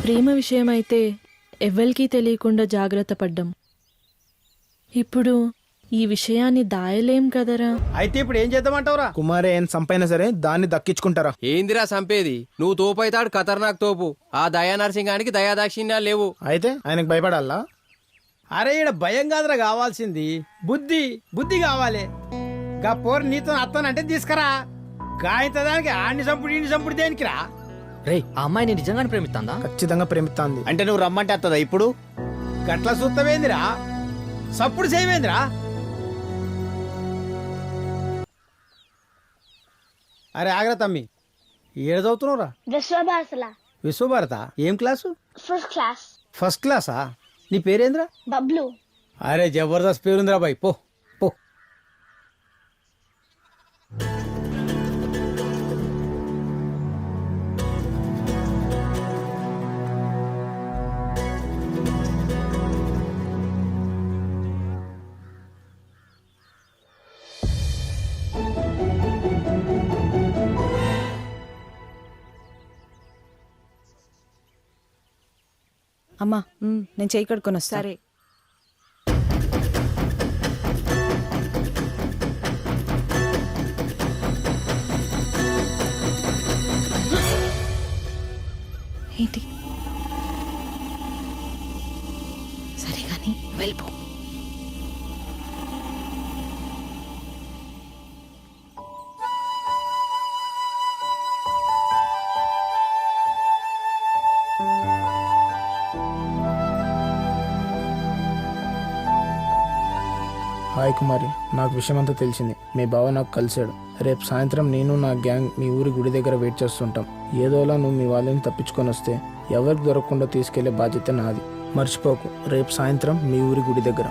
ప్రేమ విషయమైతే ఎవ్వరికీ తెలియకుండా జాగ్రత్త పడ్డాం. ఇప్పుడు ఈ విషయాన్ని దాయలేం కదరా. అయితే ఇప్పుడు ఏం చేద్దామంటావురా? కుమారే ఏం సంపైనా సరే దాన్ని దక్కించుకుంటారా? ఏందిరా సంపేది? నువ్వు తోపైతాడు ఖతర్నాక్ తోపు. ఆ దయా నరసింహానికి దయాదాక్షిణ్యాలు లేవు. అయితే ఆయనకు భయపడాలా? అరే ఈడ భయం కాదురా కావాల్సింది, బుద్ధి. బుద్ధి కావాలి. గా పోరు నీతో అత్తనంటే తీసుకురా. గాయంత దానికి ఆడిని చంపుడు ఈయన చంపుడు దేనికిరా? రే, ఆ అమ్మాయిని నిజంగానే ప్రేమిస్తుందా? ఖచ్చితంగా ప్రేమిస్తాంది. అంటే నువ్వు రమ్మంటే వస్తుందా ఇప్పుడు? గట్ల సుత్తవేందిరా? సప్పుడు చేయవేందిరా? అరే ఆగ్రా తమ్మి, ఏడు చదువుతున్నావురా? విశ్వభారతలా. విశ్వభారత ఏం క్లాసు? First class. ఫస్ట్ క్లాసా? నీ పేరేంద్రా? బబ్లు. అరే జబర్దస్త్ పేరుందిరా బాయ్. పో పో. అమ్మా నేను చేయి కడుక్కొని వస్తా. సరే. ఏంటి? సరే కానీ వెళ్ళిపో. హాయ్ కుమారి, నాకు విషయం అంతా తెలిసింది. మీ బావ నాకు కలిశాడు. రేపు సాయంత్రం నేను నా గ్యాంగ్ మీ ఊరి గుడి దగ్గర వెయిట్ చేస్తుంటాం. ఏదోలా నువ్వు మీ వాళ్ళని తప్పించుకొని వస్తే ఎవరికి దొరకకుండా తీసుకెళ్లే బాధ్యత నాది. మర్చిపోకు, రేపు సాయంత్రం మీ ఊరి గుడి దగ్గర.